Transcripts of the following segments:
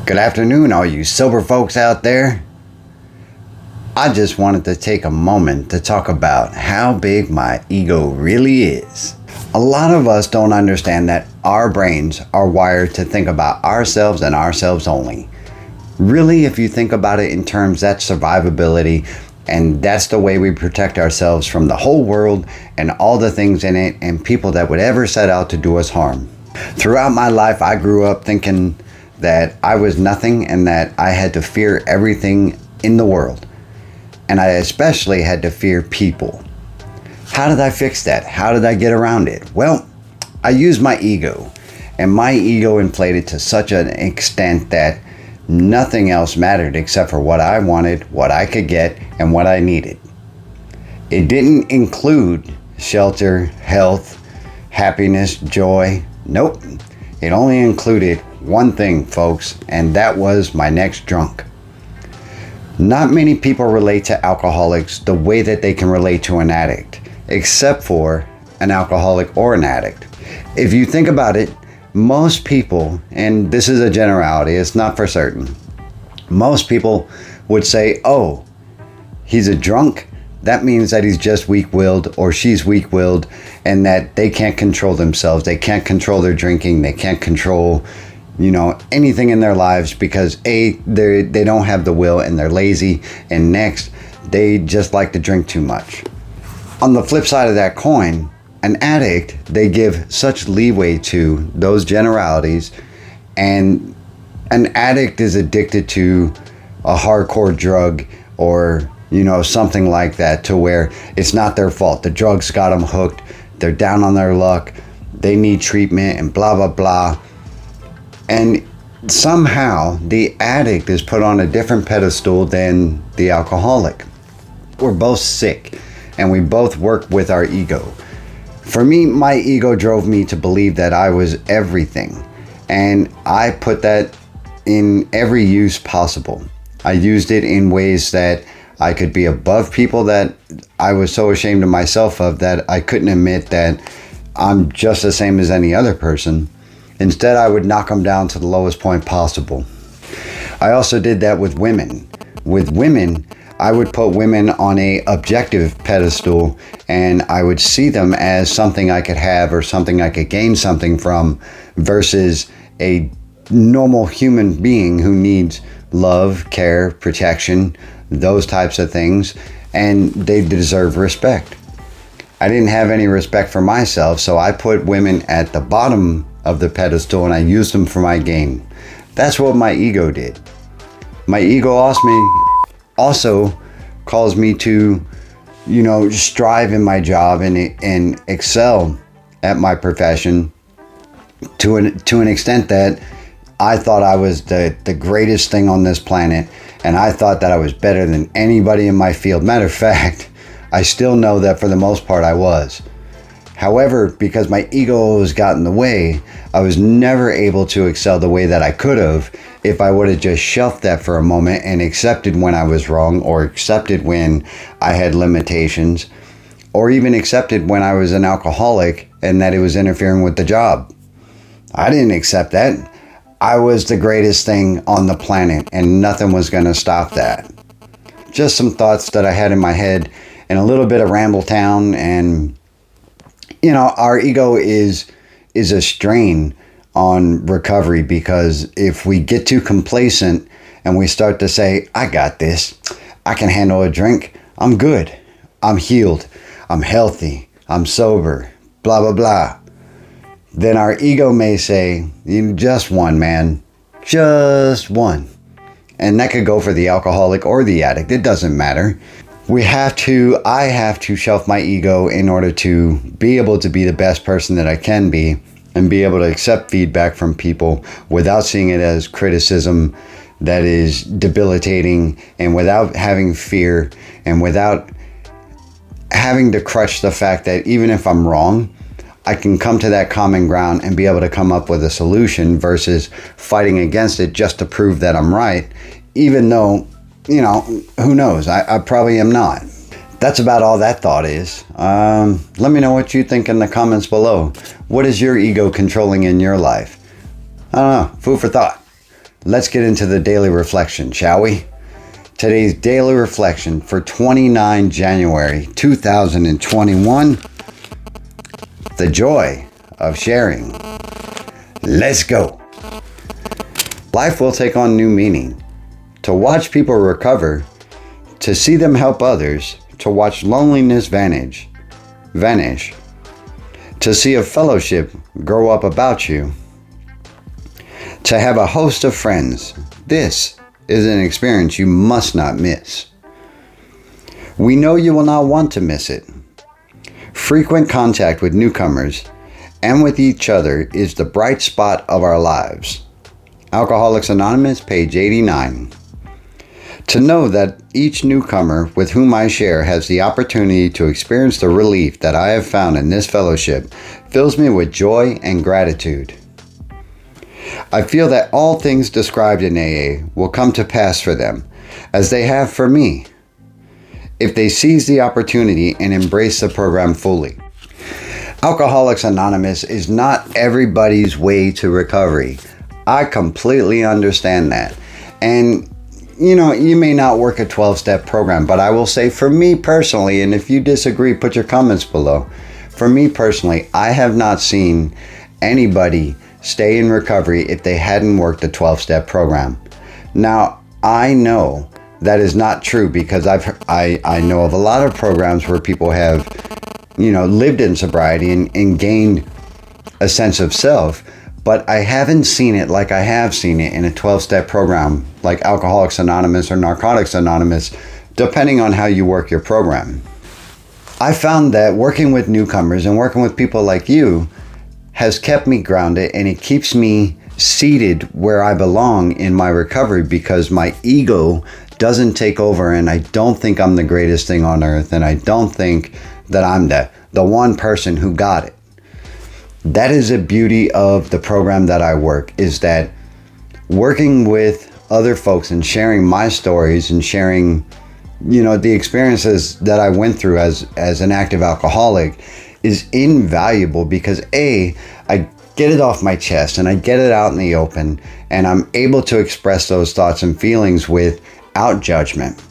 Good afternoon, all you sober folks out there. I just wanted to take a moment to talk about how big my ego really is. A lot of us don't understand that our brains are wired to think about ourselves and ourselves only. Really, if you think about it in terms, that's survivability, and that's the way we protect ourselves from the whole world and all the things in it and people that would ever set out to do us harm. Throughout my life, I grew up thinking that I was nothing and that I had to fear everything in the world. And I especially had to fear people. How did I fix that? How did I get around it? Well, I used my ego. And my ego inflated to such an extent that nothing else mattered except for what I wanted, what I could get, and what I needed. It didn't include shelter, health, happiness, joy. Nope. It only included one thing, folks, and that was my next drunk. Not many people relate to alcoholics the way that they can relate to an addict, except for an alcoholic or an addict. If you think about it, most people, and this is a generality, it's not for certain, most people would say, oh, he's a drunk. That means that he's just weak-willed or she's weak-willed and that they can't control themselves. They can't control their drinking. They can't control, anything in their lives because A, they don't have the will and they're lazy. And next, they just like to drink too much. On the flip side of that coin, an addict, they give such leeway to those generalities, and an addict is addicted to a hardcore drug or something like that, to where it's not their fault. The drugs got them hooked. They're down on their luck. They need treatment and blah, blah, blah. And somehow the addict is put on a different pedestal than the alcoholic. We're both sick and we both work with our ego. For me, my ego drove me to believe that I was everything. And I put that in every use possible. I used it in ways that I could be above people that I was so ashamed of myself of that I couldn't admit that I'm just the same as any other person. Instead, I would knock them down to the lowest point possible. I also did that with women. With women, I would put women on a objective pedestal and I would see them as something I could have or something I could gain something from versus a normal human being who needs love, care, protection, those types of things, and they deserve respect. I didn't have any respect for myself, so I put women at the bottom of the pedestal and I used them for my gain. That's what my ego did. My ego also caused me to, strive in my job and excel at my profession to an extent that I thought I was the greatest thing on this planet, and I thought that I was better than anybody in my field. Matter of fact, I still know that for the most part I was. However, because my ego got in the way, I was never able to excel the way that I could have if I would have just shelved that for a moment and accepted when I was wrong, or accepted when I had limitations, or even accepted when I was an alcoholic and that it was interfering with the job. I didn't accept that. I was the greatest thing on the planet and nothing was going to stop that. Just some thoughts that I had in my head and a little bit of Rambletown. And our ego is a strain on recovery, because if we get too complacent and we start to say, I got this, I can handle a drink, I'm good, I'm healed, I'm healthy, I'm sober, blah, blah, blah, then our ego may say, just one, man, just one. And that could go for the alcoholic or the addict. It doesn't matter. I have to shelf my ego in order to be able to be the best person that I can be and be able to accept feedback from people without seeing it as criticism that is debilitating, and without having fear, and without having to crush the fact that even if I'm wrong, I can come to that common ground and be able to come up with a solution versus fighting against it just to prove that I'm right, even though, who knows, I probably am not. That's about all that thought is. Let me know what you think in the comments below. What is your ego controlling in your life? I don't know, food for thought. let's get into the daily reflection, shall we? Today's daily reflection for 29 January 2021. The joy of sharing. Let's go. Life will take on new meaning. To watch people recover, to see them help others, to watch loneliness vanish, to see a fellowship grow up about you, to have a host of friends. This is an experience you must not miss. We know you will not want to miss it. Frequent contact with newcomers and with each other is the bright spot of our lives. Alcoholics Anonymous, page 89. To know that each newcomer with whom I share has the opportunity to experience the relief that I have found in this fellowship fills me with joy and gratitude. I feel that all things described in AA will come to pass for them, as they have for me, if they seize the opportunity and embrace the program fully. Alcoholics Anonymous is not everybody's way to recovery. I completely understand that. And you may not work a 12-step program, but I will say for me personally, and if you disagree, put your comments below. For me personally, I have not seen anybody stay in recovery if they hadn't worked a 12-step program. Now, I know that is not true because I know of a lot of programs where people have, lived in sobriety and gained a sense of self. But I haven't seen it like I have seen it in a 12-step program like Alcoholics Anonymous or Narcotics Anonymous, depending on how you work your program. I found that working with newcomers and working with people like you has kept me grounded, and it keeps me seated where I belong in my recovery because my ego doesn't take over, and I don't think I'm the greatest thing on earth, and I don't think that I'm the one person who got it. That is the beauty of the program that I work, is that working with other folks and sharing my stories and sharing, the experiences that I went through as an active alcoholic is invaluable because I get it off my chest and I get it out in the open, and I'm able to express those thoughts and feelings without judgment.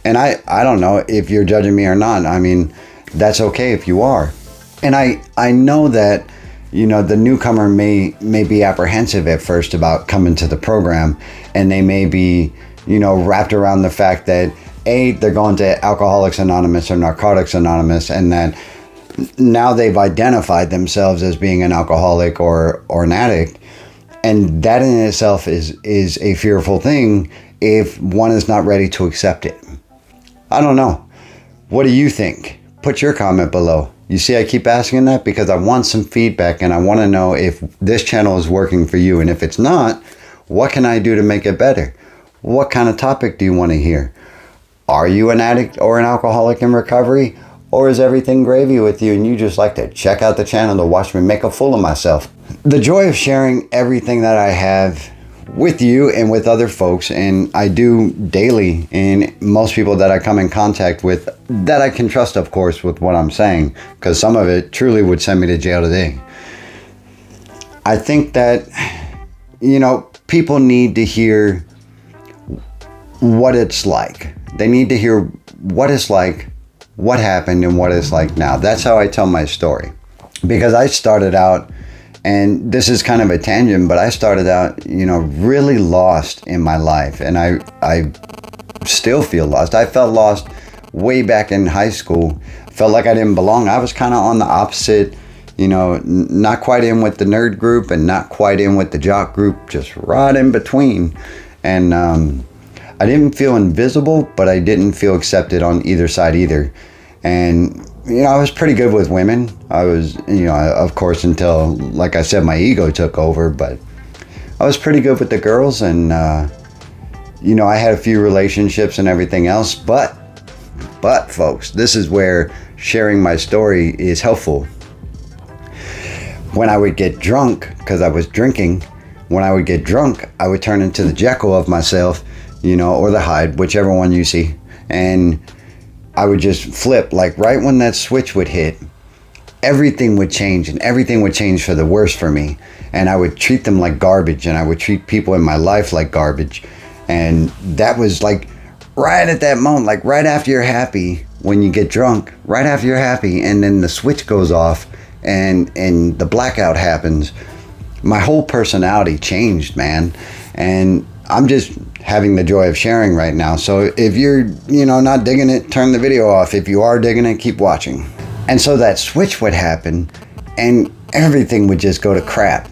And I don't know if you're judging me or not. I mean, that's okay if you are. And I know that the newcomer may be apprehensive at first about coming to the program, and they may be, wrapped around the fact that they're going to Alcoholics Anonymous or Narcotics Anonymous, and that now they've identified themselves as being an alcoholic or an addict. And that in itself is a fearful thing if one is not ready to accept it. I don't know. What do you think? Put your comment below. You see, I keep asking that because I want some feedback, and I want to know if this channel is working for you. And if it's not, what can I do to make it better? What kind of topic do you want to hear? Are you an addict or an alcoholic in recovery? Or is everything gravy with you and you just like to check out the channel to watch me make a fool of myself? The joy of sharing everything that I have with you and with other folks, and I do daily, and most people that I come in contact with that I can trust, of course, with what I'm saying, because some of it truly would send me to jail today. I think that, people need to hear what it's like. They need to hear what it's like, what happened, and what it's like now. That's how I tell my story. Because I started out, and this is kind of a tangent, but I started out, really lost in my life. And I still feel lost. I felt lost way back in high school. Felt like I didn't belong. I was kind of on the opposite, not quite in with the nerd group and not quite in with the jock group, just right in between. And I didn't feel invisible, but I didn't feel accepted on either side either. And I was pretty good with women. I was, of course, until, like I said, my ego took over, but I was pretty good with the girls, and, I had a few relationships and everything else, but folks, this is where sharing my story is helpful. When I would get drunk, because I was drinking, when I would get drunk, I would turn into the Jekyll of myself, or the Hyde, whichever one you see, and I would just flip, like right when that switch would hit, everything would change, and everything would change for the worse for me. And I would treat them like garbage, and I would treat people in my life like garbage. And that was like right at that moment, like right after you're happy, when you get drunk, right after you're happy, and then the switch goes off and the blackout happens. My whole personality changed, man. And I'm just having the joy of sharing right now. So if you're, not digging it, turn the video off. If you are digging it, keep watching. And so that switch would happen, and everything would just go to crap.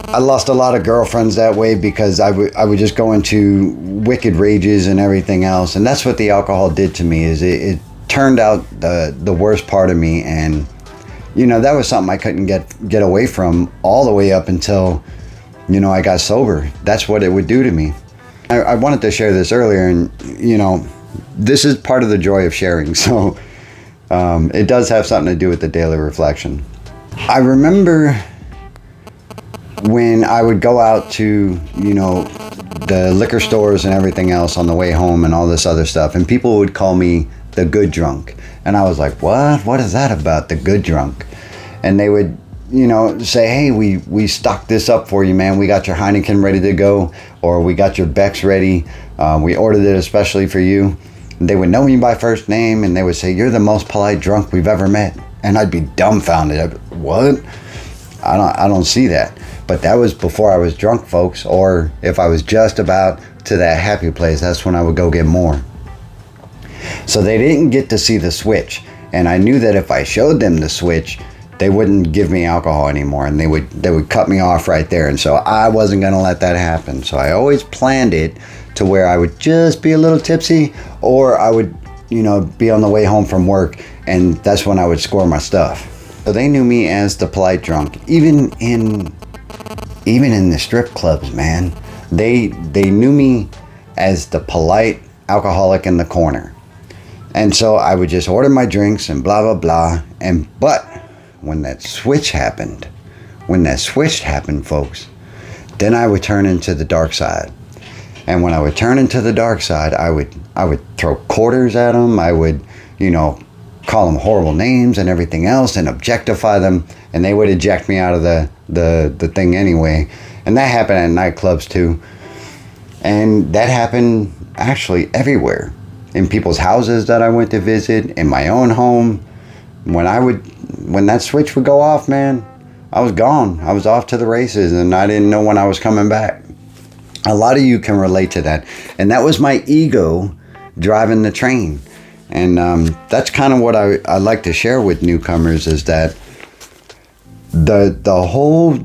I lost a lot of girlfriends that way because I would just go into wicked rages and everything else. And that's what the alcohol did to me, is it turned out the worst part of me. And, that was something I couldn't get away from all the way up until, I got sober. That's what it would do to me. I wanted to share this earlier, and, this is part of the joy of sharing. So it does have something to do with the daily reflection. I remember when I would go out to, the liquor stores and everything else on the way home and all this other stuff, and people would call me the good drunk. And I was like, what is that about, the good drunk? And they would, say, hey, we stocked this up for you, man. We got your Heineken ready to go, or we got your Beck's ready. We ordered it especially for you. And they would know me by first name, and they would say, you're the most polite drunk we've ever met. And I'd be dumbfounded. What? I don't see that. But that was before I was drunk, folks. Or if I was just about to that happy place, that's when I would go get more. So they didn't get to see the switch. And I knew that if I showed them the switch, they wouldn't give me alcohol anymore, and they would cut me off right there. And so I wasn't going to let that happen. So I always planned it to where I would just be a little tipsy, or I would, be on the way home from work, and that's when I would score my stuff. So they knew me as the polite drunk, even in the strip clubs, man. They knew me as the polite alcoholic in the corner. And so I would just order my drinks and blah, blah, blah. But when that switch happened, folks, then I would turn into the dark side. And when I would turn into the dark side, I would throw quarters at them. I would, call them horrible names and everything else, and objectify them. And they would eject me out of the thing anyway. And that happened at nightclubs too. And that happened actually everywhere. In people's houses that I went to visit, in my own home. When that switch would go off, man, I was gone. I was off to the races, and I didn't know when I was coming back. A lot of you can relate to that. And that was my ego driving the train. And that's kind of what I like to share with newcomers, is that the whole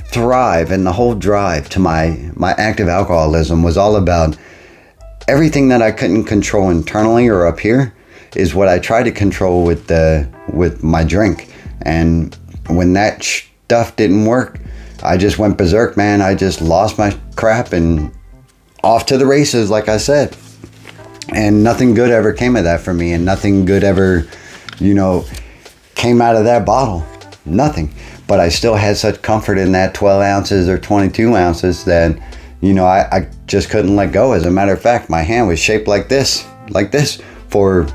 thrive and the whole drive to my active alcoholism was all about everything that I couldn't control internally or up here is what I tried to control with my drink. And when that stuff didn't work, I just went berserk, man. I just lost my crap and off to the races, like I said. And nothing good ever came of that for me, and nothing good ever, came out of that bottle. Nothing. But I still had such comfort in that 12 ounces or 22 ounces that, I just couldn't let go. As a matter of fact, my hand was shaped like this for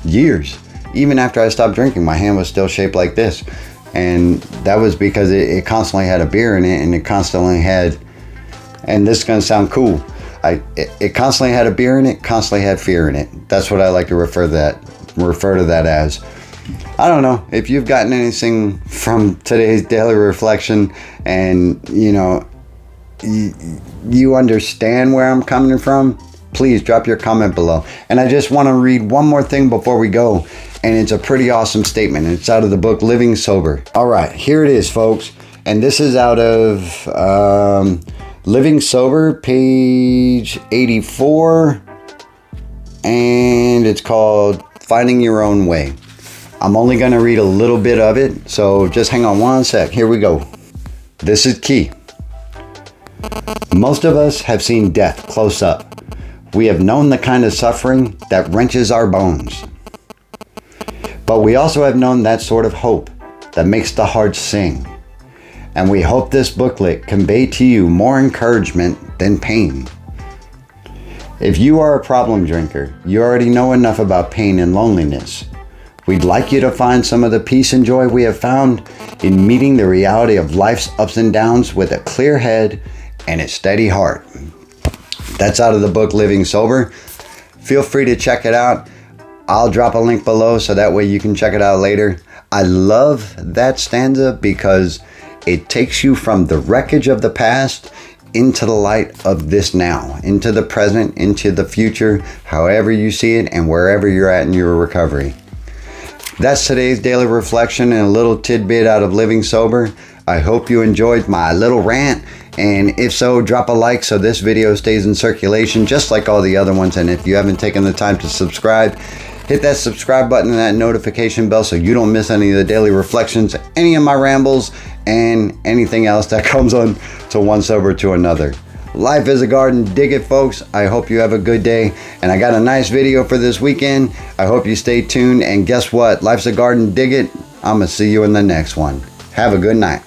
years. Even after I stopped drinking, my hand was still shaped like this. And that was because it constantly had a beer in it, and it constantly had, and this is going to sound cool, it constantly had a beer in it, constantly had fear in it. That's what I like to refer to that as. I don't know if you've gotten anything from today's daily reflection, and you understand where I'm coming from, please drop your comment below. And I just want to read one more thing before we go, and it's a pretty awesome statement. It's out of the book Living Sober. All right, here it is, folks. And this is out of Living Sober, page 84, and it's called Finding Your Own Way. I'm only going to read a little bit of it, so just hang on one sec. Here we go. This is key. Most of us have seen death close up. We have known the kind of suffering that wrenches our bones. But we also have known that sort of hope that makes the heart sing. And we hope this booklet convey to you more encouragement than pain. If you are a problem drinker, you already know enough about pain and loneliness. We'd like you to find some of the peace and joy we have found in meeting the reality of life's ups and downs with a clear head and a steady heart. That's out of the book Living Sober. Feel free to check it out. I'll drop a link below so that way you can check it out later. I love that stanza because it takes you from the wreckage of the past into the light of this now, into the present, into the future, however you see it and wherever you're at in your recovery. That's today's daily reflection and a little tidbit out of Living Sober. I hope you enjoyed my little rant, and if so, drop a like so this video stays in circulation just like all the other ones. And if you haven't taken the time to subscribe, hit that subscribe button and that notification bell so you don't miss any of the daily reflections, any of my rambles, and anything else that comes on to one sober to another. Life is a garden. Dig it, folks. I hope you have a good day. And I got a nice video for this weekend. I hope you stay tuned. And guess what? Life's a garden. Dig it. I'm going to see you in the next one. Have a good night.